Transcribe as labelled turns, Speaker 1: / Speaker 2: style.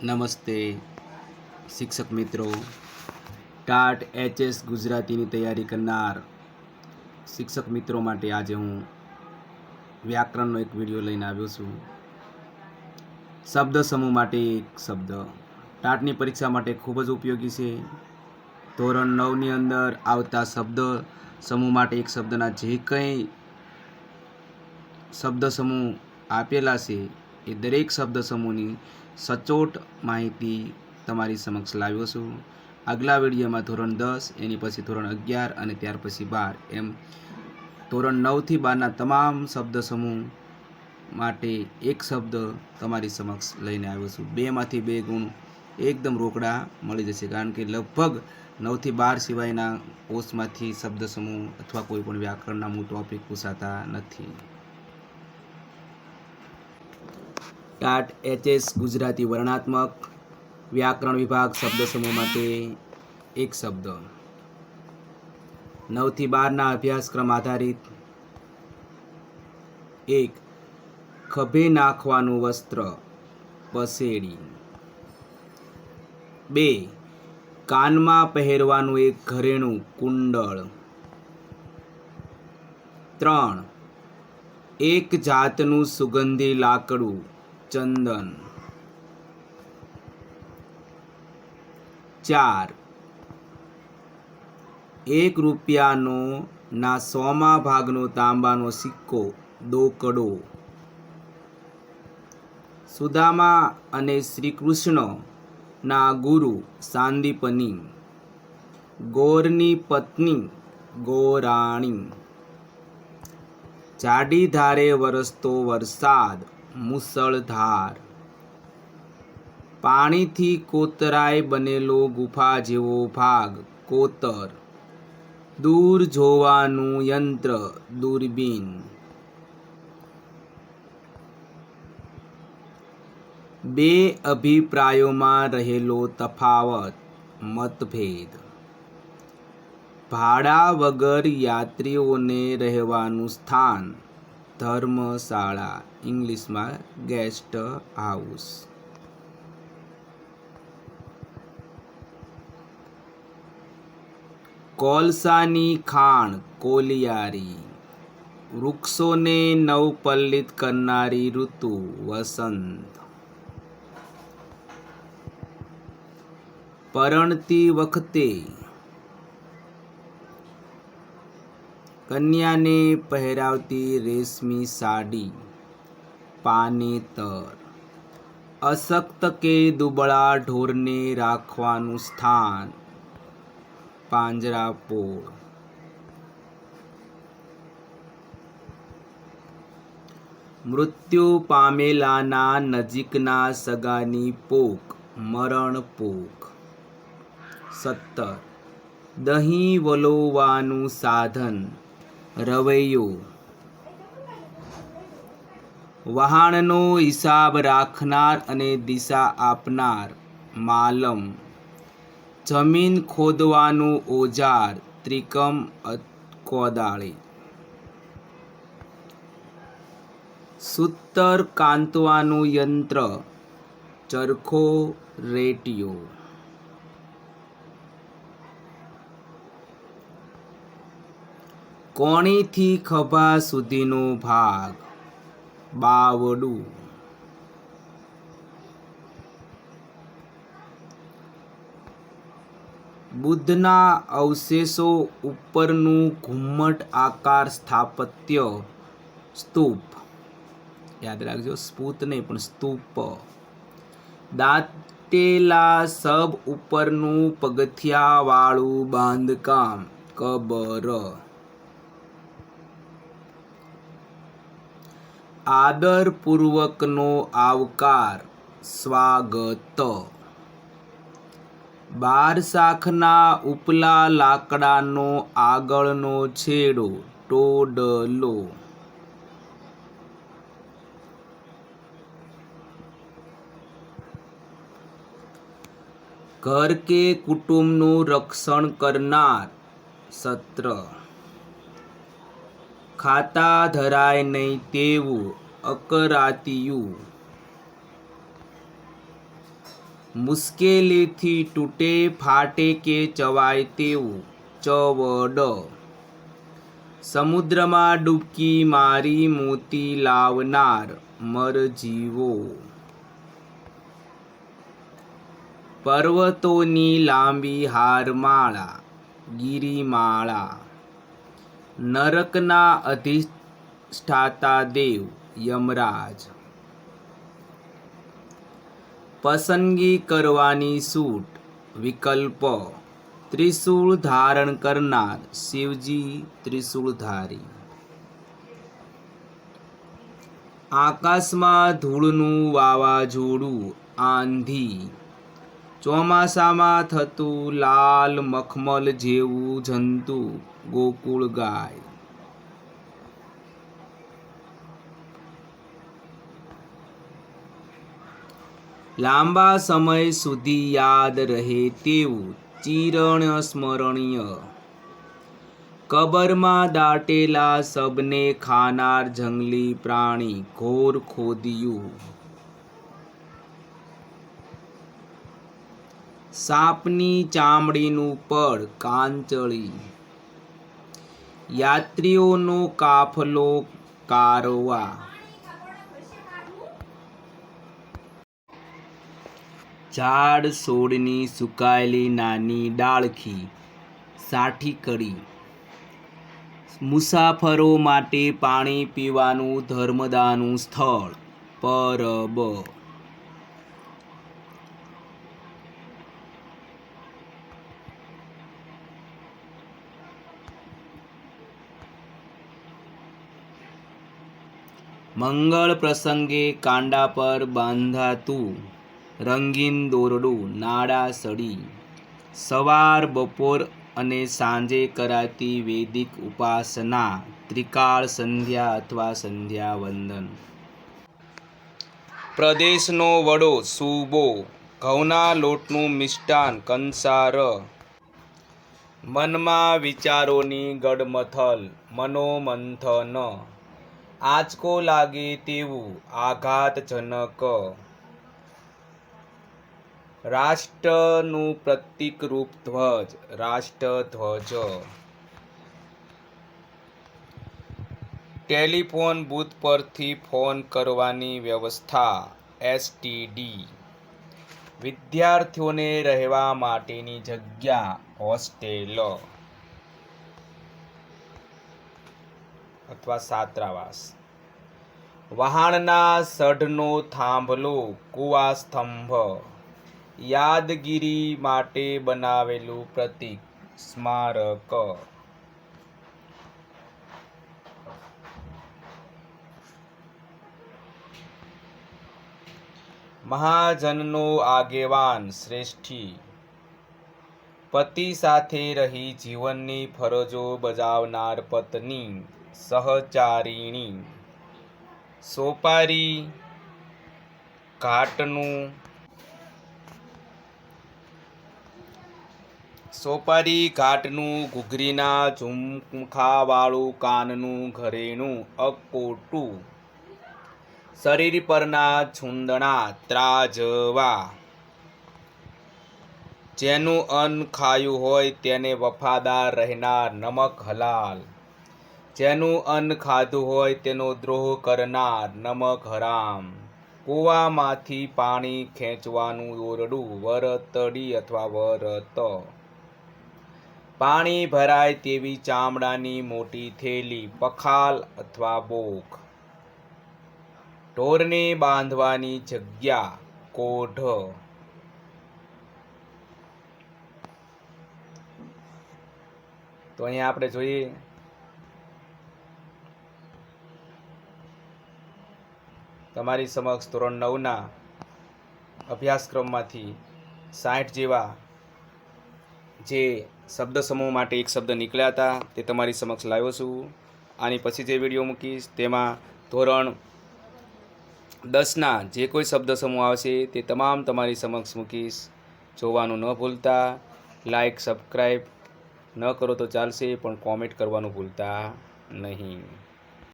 Speaker 1: નમસ્તે શિક્ષક મિત્રો, ટાટ એચએસ ગુજરાતીની તૈયારી કરનાર શિક્ષક મિત્રો માટે આજે હું વ્યાકરણનો એક વિડીયો લઈને આવ્યો છું. શબ્દ સમૂહ માટે એક શબ્દ ટાટની પરીક્ષા માટે ખૂબ જ ઉપયોગી છે. ધોરણ 9ની અંદર આવતા શબ્દ સમૂહ માટે એક શબ્દના જે કંઈ શબ્દ સમૂહ આપેલા છે એ દરેક શબ્દ સમૂહની સચોટ માહિતી તમારી સમક્ષ લાવ્યો છું. આગલા વિડીયોમાં ધોરણ 10, એની પછી ધોરણ 11 અને ત્યાર પછી 12 એમ ધોરણ 9થી 12ના તમામ શબ્દ સમૂહ માટે એક શબ્દ તમારી સમક્ષ લઈને આવ્યો છું. 2માંથી 2 ગુણ એકદમ રોકડા મળી જશે, કારણ કે લગભગ 9થી 12 સિવાયના કોર્સમાંથી શબ્દ સમૂહ અથવા કોઈ પણ વ્યાકરણના મૂળ ટોપિક પૂછાતા નથી. ટાટ એચએસ ગુજરાતી વર્ણનાત્મક વ્યાકરણ વિભાગ શબ્દ સમૂહ માટે એક શબ્દ 9થી 12ના અભ્યાસક્રમ આધારિત. 1. ખભે નાખવાનું વસ્ત્ર પસેડી. 2. કાનમાં પહેરવાનું એક ઘરેણું કુંડળ. 3. એક જાતનું સુગંધી લાકડું ચંદન. 4. 1 રૂપિયાનો ના 100મા ભાગનો તાંબાનો સિક્કો દોકડો. સુદામા અને શ્રી કૃષ્ણના ગુરુ સાંદીપની. ગોરની પત્ની ગોરાણી. જાડી ધારે વરસતો વરસાદ મુસળધાર. પાણીથી કોતરાય બનેલો ગુફા જેવો ભાગ કોતર. દૂર જોવાનું યંત્ર દૂરબીન. 2 અભિપ્રાયોમાં રહેલો તફાવત મતભેદ. ભાડા વગર યાત્રીઓને રહેવાનું સ્થાન ધર્મશાળા, ઇંગ્લિશમાં ગેસ્ટ હાઉસ. કોલસાની ખાણ કોલિયારી. વૃક્ષોને નવપલ્લિત કરનારી ઋતુ વસંત. પરણતી વખતે કન્યાને પહેરાવતી રેશમી સાડી પાનેતર. અશક્ત કે દુબળા ઢોરને રાખવાનું સ્થાન પાંજરાપોળ. મૃત્યુ પામેલાના નજીકના સગાની પોક મરણ પોક. 17. દહીં વલોવવાનું સાધન રવૈયો. વહાણનો હિસાબ રાખનાર અને દિશા આપનાર માલમ. જમીન ખોદવાનું ઓજાર ત્રિકમ કોદાળી. સૂતર કાંતવાનું યંત્ર ચરખો રેંટિયો. કોણીથી ખભા સુધીનો ભાગ બાવડું. બુદ્ધના અવશેષો ઉપરનું ઘુમ્મટ આકાર સ્થાપત્ય સ્તૂપ. યાદ રાખજો, સ્ફૂત નહીં પણ સ્તૂપ. દાટેલા શબ ઉપરનું પગથિયાવાળું બાંધકામ કબર. આદરપૂર્વકનો આવકાર સ્વાગત. 12 શાખના ઉપલા લાકડાનો આગળનો છેડો ટોડલો. ઘર કે કુટુંબનું રક્ષણ કરનાર સત્ર. ખાતા ધરાય નહીં તેવું અકરાતિયું. મુશ્કેલીથી તૂટે ફાટે કે ચવાય તેવું ચવડ. સમુદ્રમાં ડૂબકી મારી મોતી લાવનાર મરજીવો. પર્વતોની લાંબી હારમાળા ગિરિમાળા. નરકના અધિષ્ઠાતા દેવ યમરાજ. પસંદગી કરવાની છૂટ વિકલ્પ. ત્રિશૂળ ધારણ કરનાર શિવજી ત્રિશૂળધારી. આકાશમાં ધૂળનું વાવાઝોડું આંધી. ચોમાસામાં થતું લાલ મખમલ જેવું જંતુ ગોકુળ ગાય. લાંબા સમય સુધી યાદ રહે તેવું ચિરણ સ્મરણીય. કબરમાં દાટેલા સબને ખાનાર જંગલી પ્રાણી ઘોર ખોદિયું. સાપની ચામડીનું પડ કાંચળી. યાત્રીઓનો કાફલો કારવા. ઝાડ છોડની સુકાયેલી નાની ડાળખી સાઠી કડી. મુસાફરો માટે પાણી પીવાનું ધર્મદાનું સ્થળ પરબ. મંગળ પ્રસંગે કાંડા પર બાંધાતું રંગીન દોરડું નાડા સડી. સવાર બપોર અને સાંજે કરાતી વૈદિક ઉપાસના ત્રિકાળ સંધ્યા અથવા સંધ્યા વંદન. પ્રદેશનો વડો સૂબો. ઘઉંના લોટનું મિષ્ટાન કંસાર. મનમાં વિચારોની ગડમથલ મનોમંથન. આંચકો લાગે તેવું આઘાતજનક. રાષ્ટ્રનું પ્રતીકરૂપ ધ્વજ રાષ્ટ્રધ્વજ. ટેલિફોન બૂથ પરથી ફોન કરવાની વ્યવસ્થા એસટીડી. વિદ્યાર્થીઓને રહેવા માટેની જગ્યા હોસ્ટેલ અથવા છાત્રાવાસ. વહાણના સઢનો થાંભલો કુવા સ્તંભ. યાદગીરી માટે બનાવેલું પ્રતીક સ્મારક. મહાજનનો આગેવાન શ્રેષ્ઠી. પતિ સાથે રહી જીવનની ફરજો બજાવનાર પત્ની સહચારિણી. સોપારી ઘાટનું ઘૂઘરીના ઝુમખાવાળું કાનનું ઘરેણું અકોટું. શરીર પરના છૂંદણા ત્રાજવા. જેનું અન્ન ખાયું હોય તેને વફાદાર રહેનાર નમક હલાલ. જેનું અન્ન ખાધું હોય તેનો દ્રોહ કરનાર નમક હરામ. કૂવામાંથી પાણી ખેંચવાનું દોરડું વરતડી અથવા વરત. પાણી ભરાય તેવી ચામડાની મોટી થેલી પખાલ અથવા બોક. ઢોરને બાંધવાની જગ્યા કોઢ. તો અહીંયા આપણે જોઈએ તમારી સમક્ષ ધોરણ 9ના અભ્યાસક્રમમાંથી 60 જેવા જે શબ્દ સમૂહ માટે એક શબ્દ નીકળ્યા હતા તે તમારી સમક્ષ લાવ્યો છું. આની પછી જે વિડીયો મૂકીશ તેમાં ધોરણ 10ના જે કોઈ શબ્દ સમૂહ આવશે તે તમામ તમારી સમક્ષ મૂકીશ. જોવાનું ન ભૂલતા. લાઈક સબસ્ક્રાઈબ ન કરો તો ચાલશે પણ કોમેન્ટ કરવાનું ભૂલતા નહીં.